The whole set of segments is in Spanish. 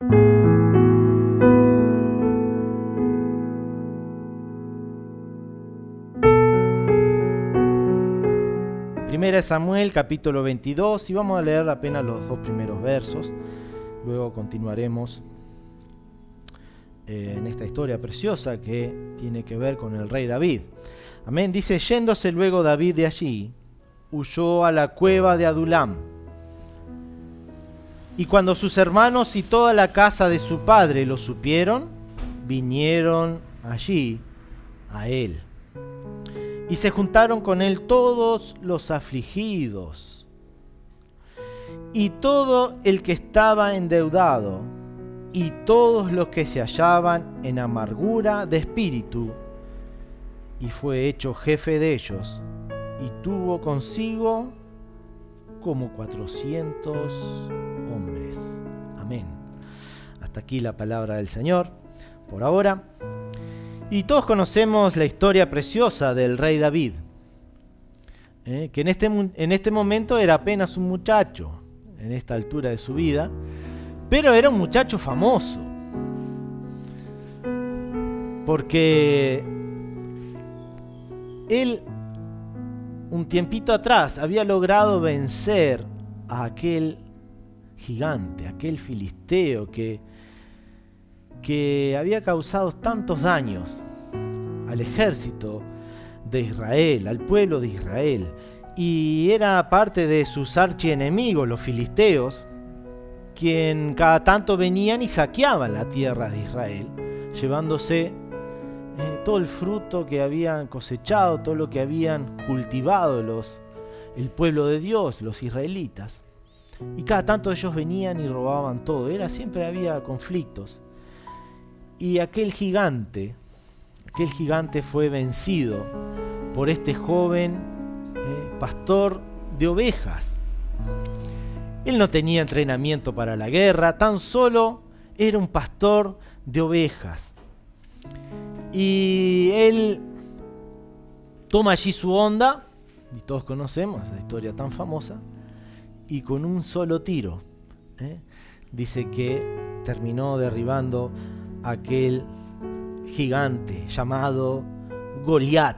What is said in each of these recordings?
Primera de Samuel, capítulo 22, y vamos a leer apenas los 2 primeros versos. Luego continuaremos en esta historia preciosa que tiene que ver con el rey David. Amén. Dice: yéndose luego David de allí, huyó a la cueva de Adulam. Y cuando sus hermanos y toda la casa de su padre lo supieron, vinieron allí a él. Y se juntaron con él todos los afligidos y todo el que estaba endeudado y todos los que se hallaban en amargura de espíritu, y fue hecho jefe de ellos, y tuvo consigo como 400 hombres. Amén. Hasta aquí la palabra del Señor por ahora. Y todos conocemos la historia preciosa del rey David, que en este momento era apenas un muchacho, en esta altura de su vida, pero era un muchacho famoso, porque él, un tiempito atrás, había logrado vencer a aquel gigante, aquel filisteo que había causado tantos daños al ejército de Israel, al pueblo de Israel, y era parte de sus archienemigos, los filisteos, quien cada tanto venían y saqueaban la tierra de Israel, llevándose todo el fruto que habían cosechado, todo lo que habían cultivado el pueblo de Dios, los israelitas. Y cada tanto ellos venían y robaban todo, siempre había conflictos. Y aquel gigante fue vencido por este joven pastor de ovejas. Él no tenía entrenamiento para la guerra, tan solo era un pastor de ovejas. Y él toma allí su honda, y todos conocemos esa historia tan famosa, y con un solo tiro, dice que terminó derribando aquel gigante llamado Goliat.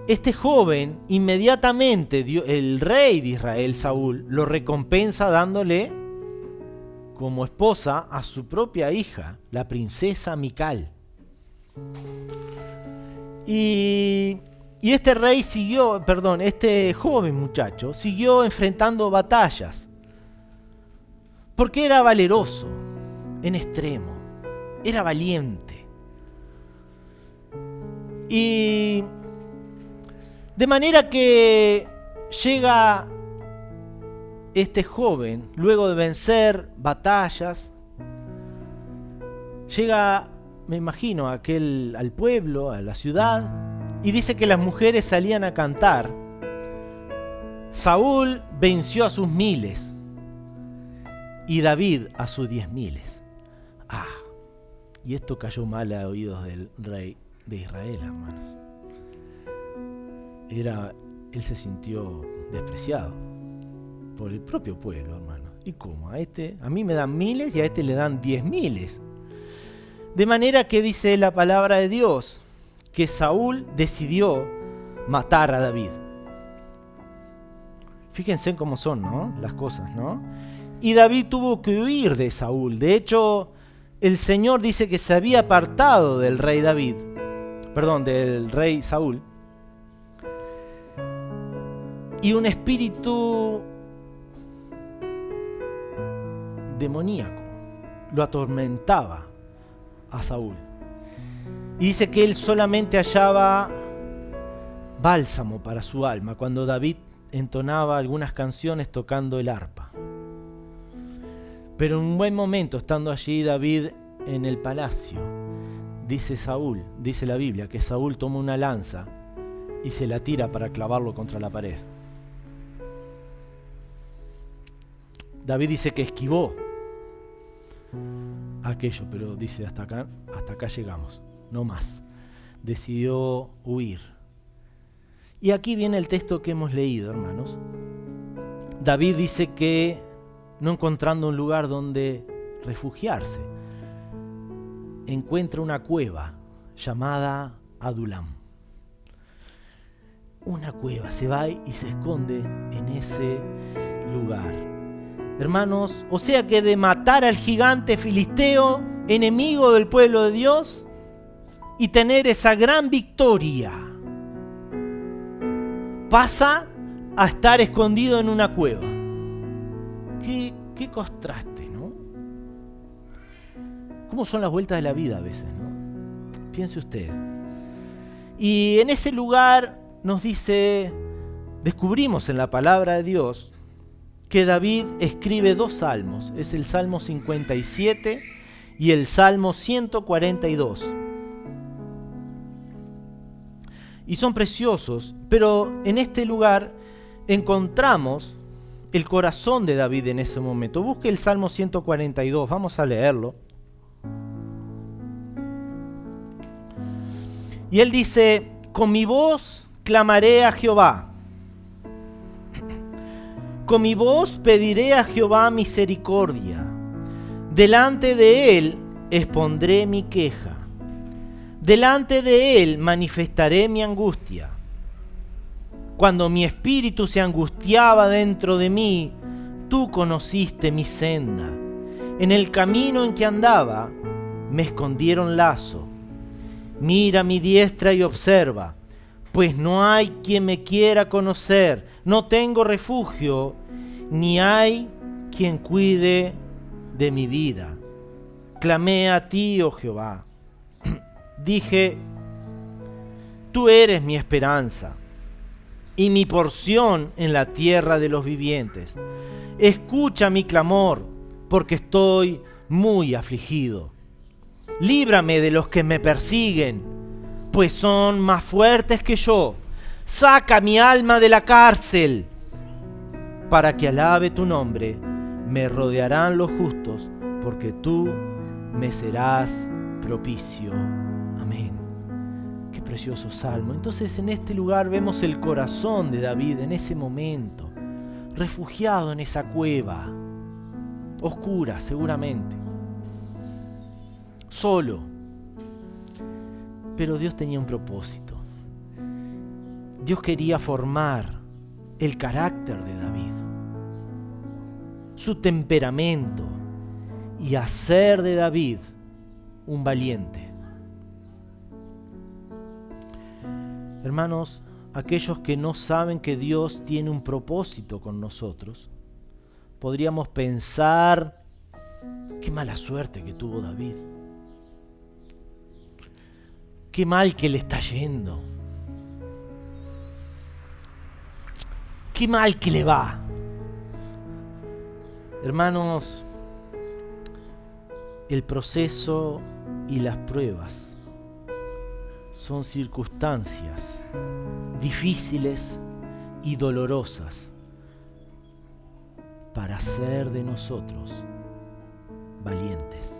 Este joven, inmediatamente el rey de Israel, Saúl, lo recompensa dándole como esposa a su propia hija, la princesa Mical. Y este joven muchacho siguió enfrentando batallas, porque era valeroso en extremo. Era valiente. Y de manera que llega este joven, luego de vencer batallas, llega, me imagino, al pueblo, a la ciudad, y dice que las mujeres salían a cantar: Saúl venció a sus 1000 y David a sus 10.000. Y esto cayó mal a oídos del rey de Israel, hermanos. Él se sintió despreciado por el propio pueblo, hermanos. ¿Y cómo? A mí me dan 1000 y a este le dan 10.000. De manera que dice la palabra de Dios que Saúl decidió matar a David. Fíjense cómo son, ¿no?, las cosas, ¿no? Y David tuvo que huir de Saúl. De hecho, el Señor dice que se había apartado del rey Saúl. Y un espíritu demoníaco lo atormentaba a Saúl. Y dice que él solamente hallaba bálsamo para su alma cuando David entonaba algunas canciones tocando el arpa. Pero en un buen momento, estando allí David en el palacio, dice la Biblia, que Saúl toma una lanza y se la tira para clavarlo contra la pared. David dice que esquivó aquello, pero dice hasta acá llegamos, no más. Decidió huir. Y aquí viene el texto que hemos leído, hermanos. David dice que, no encontrando un lugar donde refugiarse, encuentra una cueva llamada Adulam. Una cueva, se va y se esconde en ese lugar. Hermanos, o sea que de matar al gigante filisteo, enemigo del pueblo de Dios, y tener esa gran victoria, pasa a estar escondido en una cueva. Qué contraste, ¿no? ¿Cómo son las vueltas de la vida a veces, no? Piense usted. Y en ese lugar nos dice, descubrimos en la palabra de Dios que David escribe 2 salmos. Es el Salmo 57 y el Salmo 142. Y son preciosos, pero en este lugar encontramos el corazón de David en ese momento. Busque el Salmo 142, vamos a leerlo. Y él dice, con mi voz clamaré a Jehová. Con mi voz pediré a Jehová misericordia. Delante de él expondré mi queja. Delante de él manifestaré mi angustia. Cuando mi espíritu se angustiaba dentro de mí, tú conociste mi senda. En el camino en que andaba, me escondieron lazo. Mira mi diestra y observa, pues no hay quien me quiera conocer. No tengo refugio, ni hay quien cuide de mi vida. Clamé a ti, oh Jehová. Dije, tú eres mi esperanza y mi porción en la tierra de los vivientes. Escucha mi clamor, porque estoy muy afligido. Líbrame de los que me persiguen, pues son más fuertes que yo. Saca mi alma de la cárcel, para que alabe tu nombre. Me rodearán los justos, porque tú me serás propicio. Amén. Qué precioso salmo. Entonces en este lugar vemos el corazón de David en ese momento, refugiado en esa cueva, oscura seguramente, solo. Pero Dios tenía un propósito. Dios quería formar el carácter de David, su temperamento, y hacer de David un valiente. Hermanos, aquellos que no saben que Dios tiene un propósito con nosotros, podríamos pensar, qué mala suerte que tuvo David. Qué mal que le está yendo. Qué mal que le va. Hermanos, el proceso y las pruebas son circunstancias difíciles y dolorosas para hacer de nosotros valientes.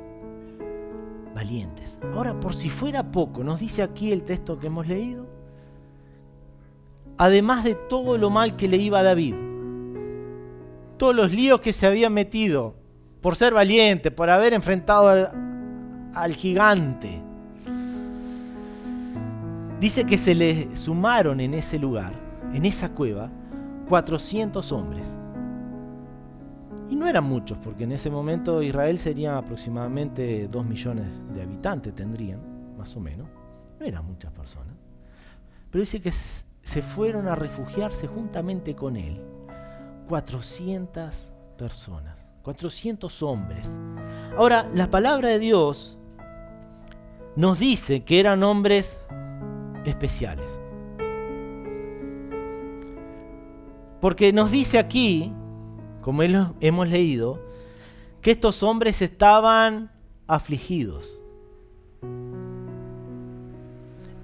Valientes. Ahora, por si fuera poco, nos dice aquí el texto que hemos leído, además de todo lo mal que le iba a David, todos los líos que se había metido por ser valiente, por haber enfrentado al gigante, dice que se le sumaron en ese lugar, en esa cueva, 400 hombres. Y no eran muchos, porque en ese momento Israel sería aproximadamente 2 millones de habitantes, tendrían, más o menos. No eran muchas personas. Pero dice que se fueron a refugiarse juntamente con él 400 personas, 400 hombres. Ahora, la palabra de Dios nos dice que eran hombres especiales. Porque nos dice aquí, como hemos leído, que estos hombres estaban afligidos,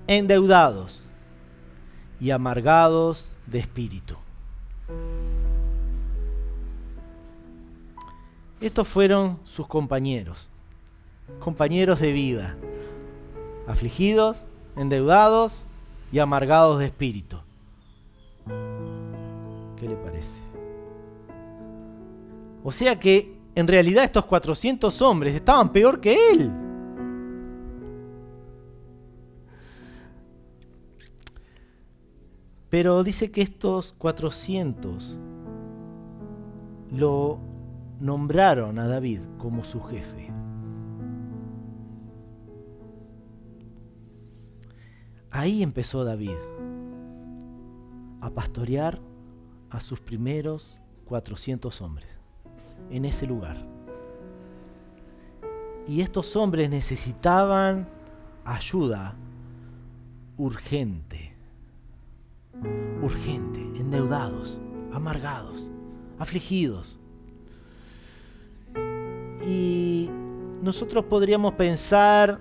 endeudados y amargados de espíritu. Estos fueron sus compañeros de vida, afligidos, endeudados y amargados de espíritu. ¿Qué le parece? O sea que en realidad estos 400 hombres estaban peor que él. Pero dice que estos 400 lo nombraron a David como su jefe. Ahí empezó David a pastorear a sus primeros 400 hombres, en ese lugar. Y estos hombres necesitaban ayuda urgente, endeudados, amargados, afligidos. Y nosotros podríamos pensar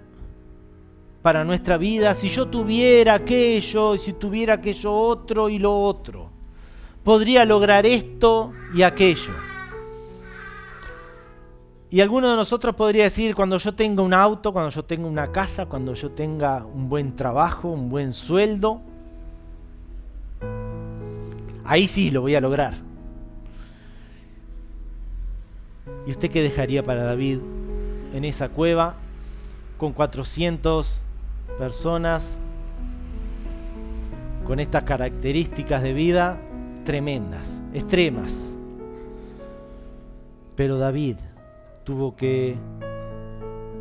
para nuestra vida, si yo tuviera aquello, y si tuviera aquello otro y lo otro, podría lograr esto y aquello. Y alguno de nosotros podría decir, cuando yo tenga un auto, cuando yo tenga una casa, cuando yo tenga un buen trabajo, un buen sueldo, ahí sí lo voy a lograr. ¿Y usted qué dejaría para David en esa cueva con 400 personas con estas características de vida tremendas, extremas? Pero David tuvo que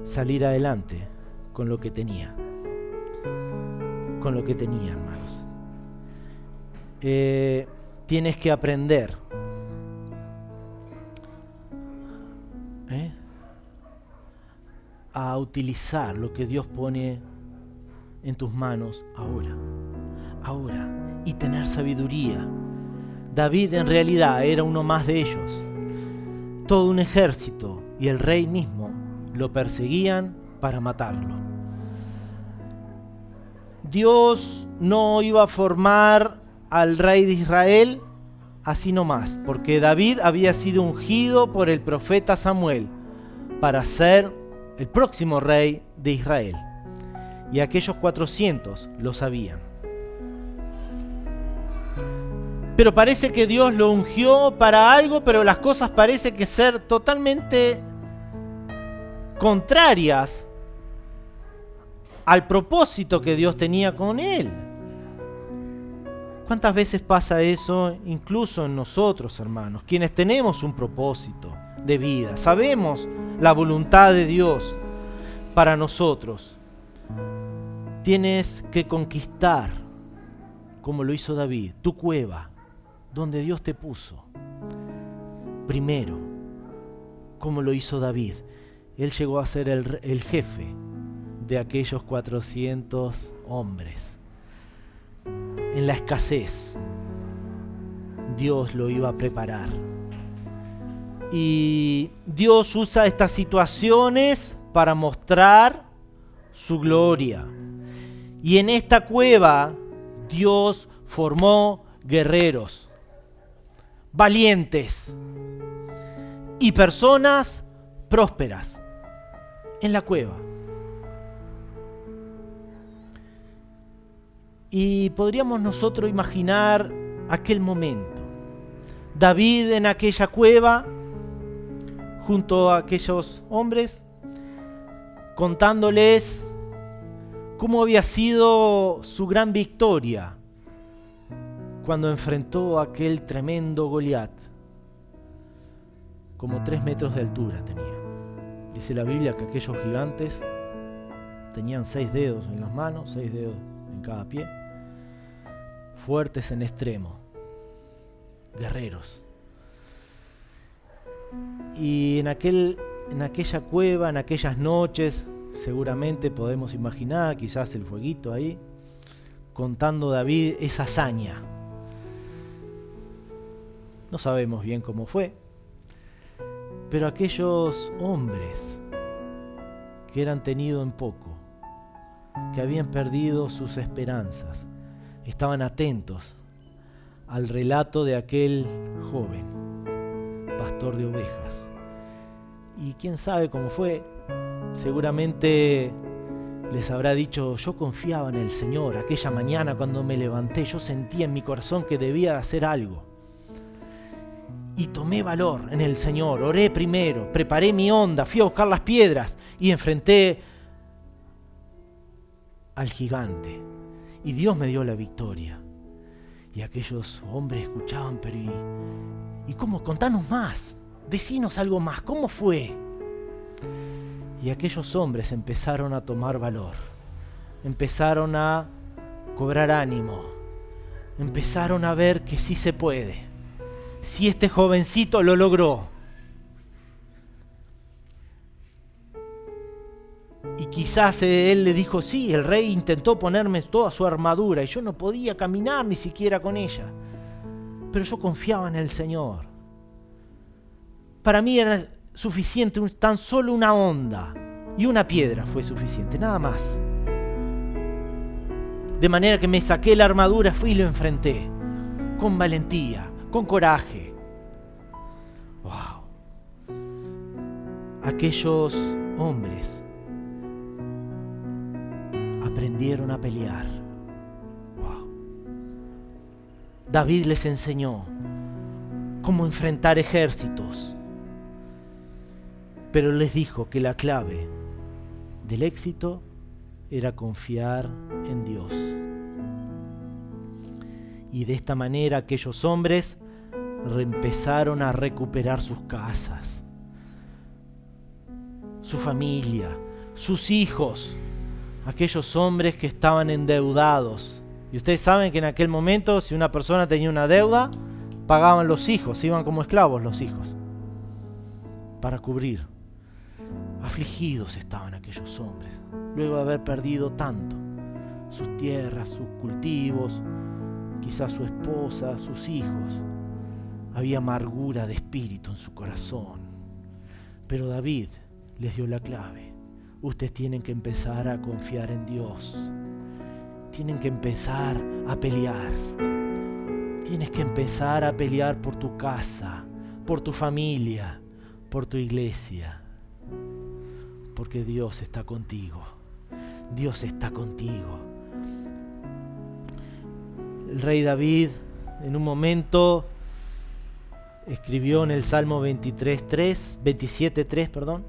salir adelante con lo que tenía. Con lo que tenía, hermanos. Tienes que aprender a utilizar lo que Dios pone en tus manos ahora, y tener sabiduría. David en realidad era uno más de ellos. Todo un ejército y el rey mismo lo perseguían para matarlo. Dios no iba a formar al rey de Israel así nomás, porque David había sido ungido por el profeta Samuel para ser el próximo rey de Israel. Y aquellos 400 lo sabían. Pero parece que Dios lo ungió para algo, pero las cosas parecen que ser totalmente contrarias al propósito que Dios tenía con él. ¿Cuántas veces pasa eso incluso en nosotros, hermanos? Quienes tenemos un propósito de vida, sabemos la voluntad de Dios para nosotros. Tienes que conquistar, como lo hizo David, tu cueva, donde Dios te puso. Primero, como lo hizo David. Él llegó a ser el jefe de aquellos 400 hombres. En la escasez, Dios lo iba a preparar. Y Dios usa estas situaciones para mostrar su gloria. Y en esta cueva, Dios formó guerreros, valientes y personas prósperas en la cueva. Y podríamos nosotros imaginar aquel momento. David en aquella cueva, junto a aquellos hombres, contándoles cómo había sido su gran victoria cuando enfrentó a aquel tremendo Goliat. Como 3 metros de altura tenía. Dice la Biblia que aquellos gigantes tenían 6 dedos en las manos, 6 dedos en cada pie. Fuertes en extremo, guerreros. Y en aquella cueva, en aquellas noches, seguramente podemos imaginar, quizás el fueguito ahí, contando David esa hazaña. No sabemos bien cómo fue, pero aquellos hombres que eran tenidos en poco, que habían perdido sus esperanzas, estaban atentos al relato de aquel joven, pastor de ovejas. Y quién sabe cómo fue, seguramente les habrá dicho: yo confiaba en el Señor, aquella mañana cuando me levanté, yo sentía en mi corazón que debía hacer algo. Y tomé valor en el Señor, oré primero, preparé mi onda, fui a buscar las piedras y enfrenté al gigante. Y Dios me dio la victoria. Y aquellos hombres escuchaban, pero ¿y cómo? Contanos más, decinos algo más, ¿cómo fue? Y aquellos hombres empezaron a tomar valor, empezaron a cobrar ánimo, empezaron a ver que sí se puede. Si este jovencito lo logró. Y quizás él le dijo, sí, el rey intentó ponerme toda su armadura y yo no podía caminar ni siquiera con ella. Pero yo confiaba en el Señor. Para mí era suficiente tan solo una onda y una piedra fue suficiente, nada más. De manera que me saqué la armadura, fui y lo enfrenté con valentía, con coraje. ¡Wow! Aquellos hombres aprendieron a pelear. ¡Wow! David les enseñó cómo enfrentar ejércitos, pero les dijo que la clave del éxito era confiar en Dios. Y de esta manera aquellos hombres empezaron a recuperar sus casas, su familia, sus hijos, aquellos hombres que estaban endeudados. Y ustedes saben que en aquel momento, si una persona tenía una deuda, pagaban los hijos, iban como esclavos los hijos, para cubrir. Afligidos estaban aquellos hombres, luego de haber perdido tanto, sus tierras, sus cultivos, quizás su esposa, sus hijos. Había amargura de espíritu en su corazón. Pero David les dio la clave. Ustedes tienen que empezar a confiar en Dios. Tienen que empezar a pelear. Tienes que empezar a pelear por tu casa, por tu familia, por tu iglesia. Porque Dios está contigo. Dios está contigo. El rey David en un momento escribió en el Salmo 27:3,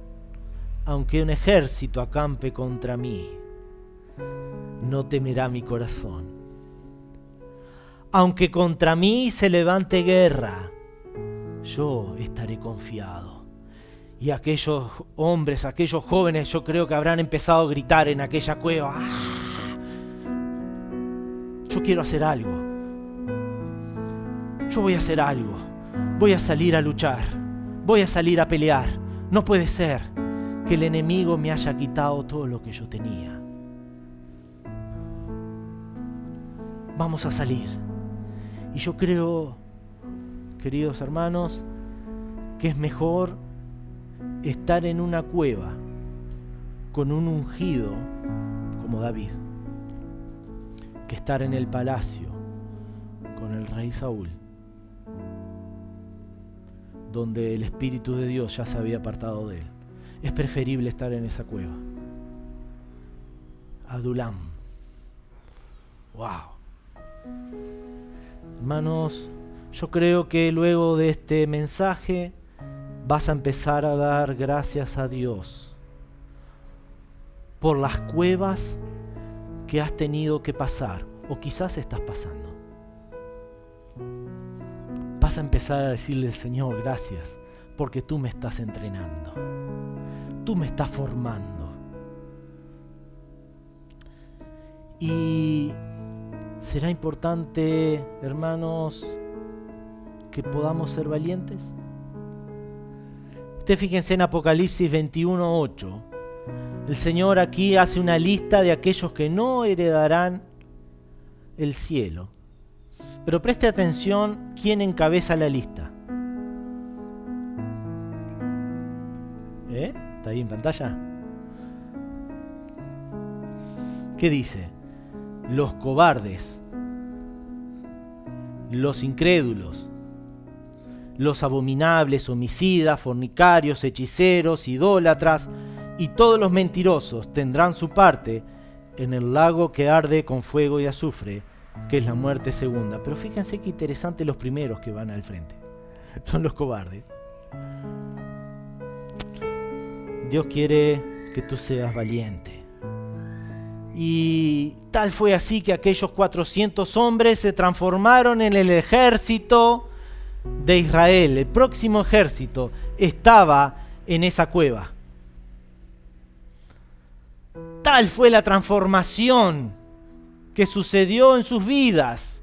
aunque un ejército acampe contra mí, no temerá mi corazón. Aunque contra mí se levante guerra, yo estaré confiado. Y aquellos hombres, aquellos jóvenes, yo creo que habrán empezado a gritar en aquella cueva. ¡Ah! Yo quiero hacer algo. Yo voy a hacer algo. Voy a salir a luchar. Voy a salir a pelear. No puede ser que el enemigo me haya quitado todo lo que yo tenía. Vamos a salir. Y yo creo, queridos hermanos, que es mejor estar en una cueva con un ungido como David que estar en el palacio con el rey Saúl, donde el Espíritu de Dios ya se había apartado de él. Es preferible estar en esa cueva. Adulam. Wow. Hermanos, yo creo que luego de este mensaje vas a empezar a dar gracias a Dios por las cuevas que has tenido que pasar o quizás estás pasando. Vas a empezar a decirle al Señor, gracias, porque tú me estás entrenando, tú me estás formando. Y será importante, hermanos, que podamos ser valientes. Ustedes fíjense en Apocalipsis 21:8. El Señor aquí hace una lista de aquellos que no heredarán el cielo. Pero preste atención quién encabeza la lista. ¿Está ahí en pantalla? ¿Qué dice? Los cobardes, los incrédulos, los abominables, homicidas, fornicarios, hechiceros, idólatras y todos los mentirosos tendrán su parte en el lago que arde con fuego y azufre, que es la muerte segunda. Pero fíjense qué interesante los primeros que van al frente. son los cobardes. Dios quiere que tú seas valiente. Y tal fue así que aquellos 400 hombres se transformaron en el ejército de Israel. El próximo ejército estaba en esa cueva. Tal fue la transformación que sucedió en sus vidas,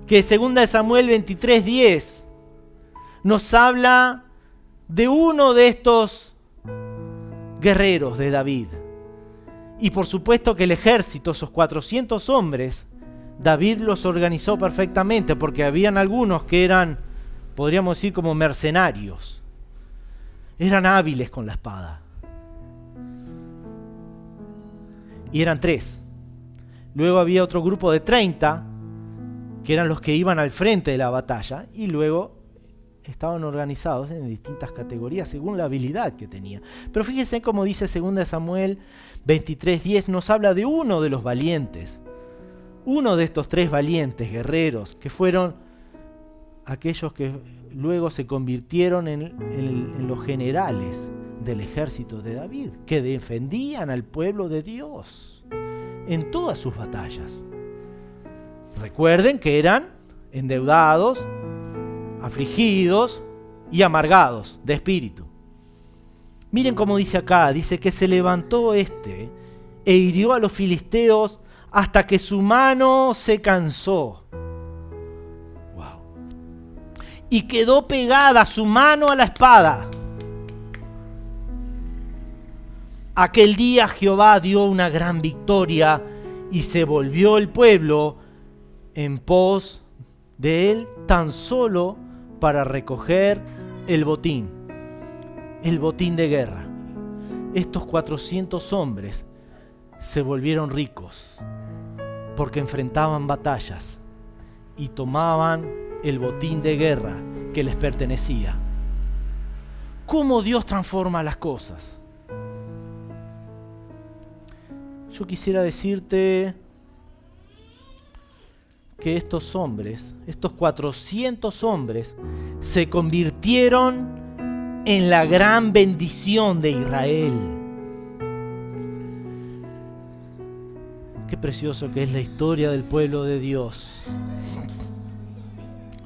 que 2 Samuel 23:10 nos habla de uno de estos guerreros de David. Y por supuesto que el ejército, esos 400 hombres, David los organizó perfectamente, porque habían algunos que eran, podríamos decir, como mercenarios. Eran hábiles con la espada. Y eran 3. Luego había otro grupo de 30, que eran los que iban al frente de la batalla, y luego estaban organizados en distintas categorías según la habilidad que tenía. Pero fíjense cómo dice 2 Samuel 23:10, nos habla de uno de los valientes, uno de estos 3 valientes guerreros, que fueron aquellos que luego se convirtieron en los generales del ejército de David, que defendían al pueblo de Dios en todas sus batallas. Recuerden que eran endeudados, afligidos y amargados de espíritu. Miren cómo dice acá, dice que se levantó e hirió a los filisteos hasta que su mano se cansó. Wow. Y quedó pegada su mano a la espada. Aquel día Jehová dio una gran victoria y se volvió el pueblo en pos de él tan solo para recoger el botín de guerra. Estos 400 hombres se volvieron ricos porque enfrentaban batallas y tomaban el botín de guerra que les pertenecía. ¿Cómo Dios transforma las cosas? Yo quisiera decirte que estos hombres, estos 400 hombres, se convirtieron en la gran bendición de Israel. Qué precioso que es la historia del pueblo de Dios.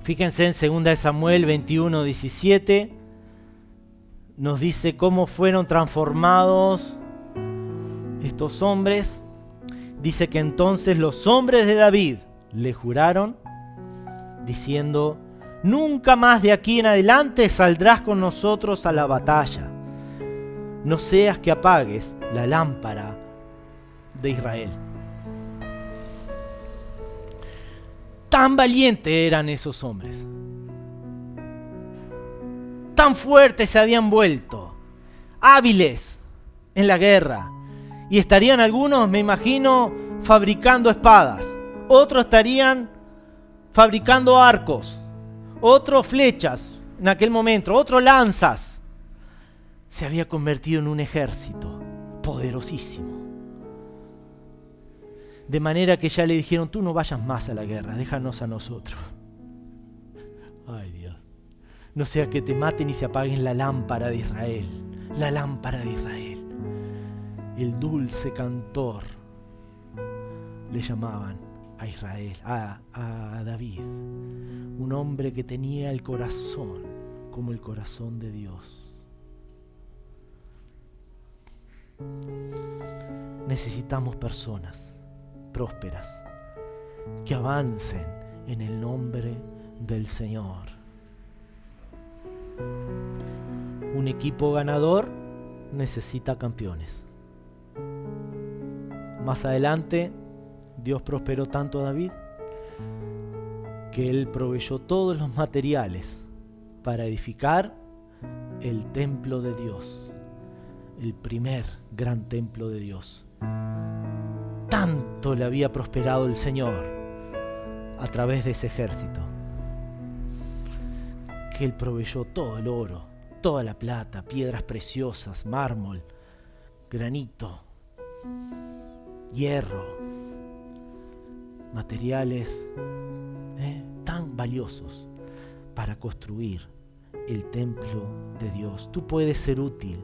Fíjense en 2 Samuel 21:17, nos dice cómo fueron transformados estos hombres. Dice que entonces los hombres de David le juraron, diciendo: nunca más de aquí en adelante saldrás con nosotros a la batalla. No seas que apagues la lámpara de Israel. Tan valientes eran esos hombres. Tan fuertes se habían vuelto. Hábiles en la guerra. Y estarían algunos, me imagino, fabricando espadas. Otros estarían fabricando arcos. Otros flechas en aquel momento. Otros lanzas. Se había convertido en un ejército poderosísimo. De manera que ya le dijeron: tú no vayas más a la guerra, déjanos a nosotros. Ay, Dios. No sea que te maten y se apaguen la lámpara de Israel. La lámpara de Israel. El dulce cantor le llamaban a Israel, a David. Un hombre que tenía el corazón como el corazón de Dios. Necesitamos personas prósperas que avancen en el nombre del Señor. Un equipo ganador necesita campeones. Más adelante, Dios prosperó tanto a David que él proveyó todos los materiales para edificar el templo de Dios, el primer gran templo de Dios. Tanto le había prosperado el Señor a través de ese ejército, que él proveyó todo el oro, toda la plata, piedras preciosas, mármol, granito, hierro, materiales tan valiosos para construir el templo de Dios. Tú puedes ser útil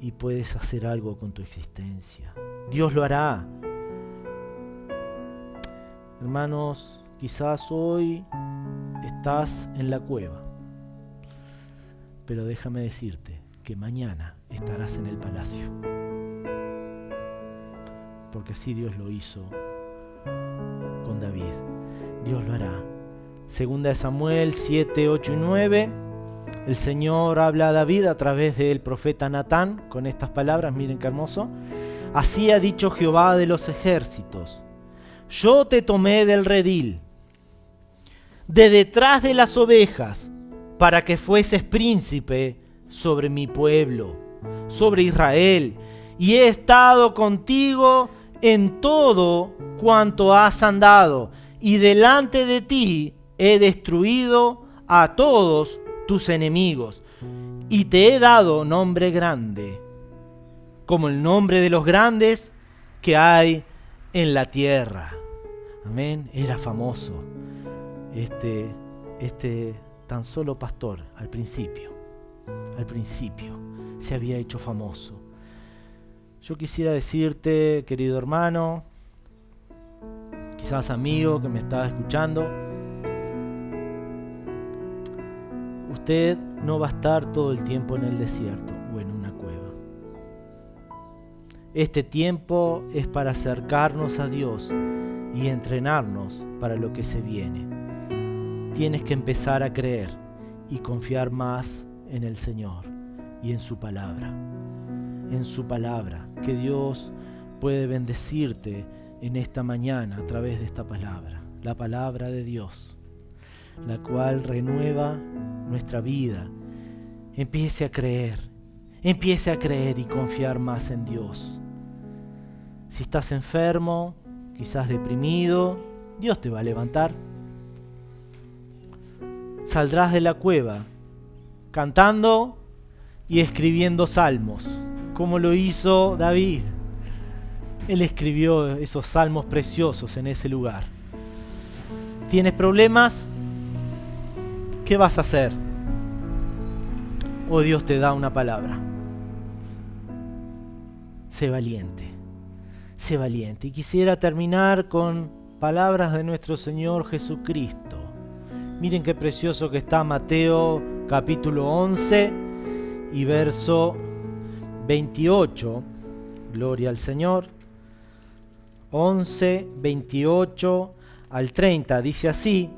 y puedes hacer algo con tu existencia. Dios lo hará. Hermanos, quizás hoy estás en la cueva, pero déjame decirte que mañana estarás en el palacio, porque así Dios lo hizo con David. Dios lo hará. Segunda de Samuel 7, 8 y 9. El Señor habla a David a través del profeta Natán con estas palabras. Miren qué hermoso. Así ha dicho Jehová de los ejércitos: yo te tomé del redil, de detrás de las ovejas, para que fueses príncipe sobre mi pueblo, sobre Israel, y he estado contigo en todo cuanto has andado, y delante de ti he destruido a todos tus enemigos, y te he dado nombre grande, como el nombre de los grandes que hay en la tierra. Amén. Era famoso este tan solo pastor al principio se había hecho famoso. Yo quisiera decirte, querido hermano, quizás amigo que me estaba escuchando, usted no va a estar todo el tiempo en el desierto o en una cueva. Este tiempo es para acercarnos a Dios y entrenarnos para lo que se viene. Tienes que empezar a creer y confiar más en el Señor y en su palabra. En su palabra, que Dios puede bendecirte en esta mañana a través de esta palabra, la palabra de Dios, la cual renueva nuestra vida. Empiece a creer y confiar más en Dios. Si estás enfermo, quizás deprimido, Dios te va a levantar. Saldrás de la cueva cantando y escribiendo salmos, como lo hizo David. Él escribió esos salmos preciosos en ese lugar. ¿Tienes problemas? ¿Qué vas a hacer? O Dios te da una palabra. Sé valiente. Sé valiente. Y quisiera terminar con palabras de nuestro Señor Jesucristo. Miren qué precioso que está Mateo capítulo 11 y verso 28. Gloria al Señor. 11, 28 al 30. Dice así: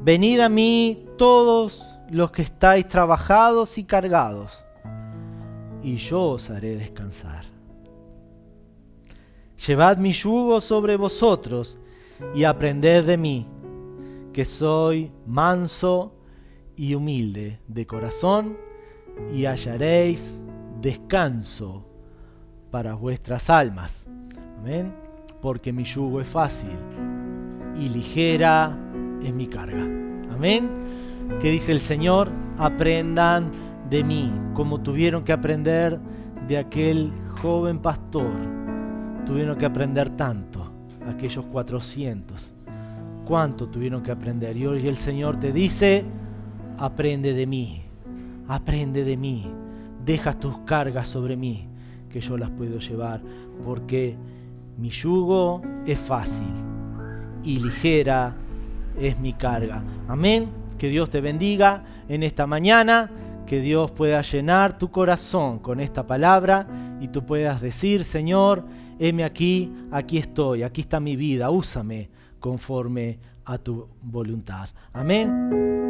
venid a mí todos los que estáis trabajados y cargados, y yo os haré descansar. Llevad mi yugo sobre vosotros y aprended de mí, que soy manso y humilde de corazón, y hallaréis descanso para vuestras almas. Amén. Porque mi yugo es fácil y ligera es mi carga. Amén. ¿Qué dice el Señor? Aprendan de mí, como tuvieron que aprender de aquel joven pastor. Tuvieron que aprender tanto, aquellos 400. ¿Cuánto tuvieron que aprender? Y hoy el Señor te dice: aprende de mí, deja tus cargas sobre mí, que yo las puedo llevar, porque mi yugo es fácil y ligera es mi carga. Amén. Que Dios te bendiga en esta mañana, que Dios pueda llenar tu corazón con esta palabra y tú puedas decir: Señor, heme aquí, aquí estoy, aquí está mi vida, úsame conforme a tu voluntad. Amén.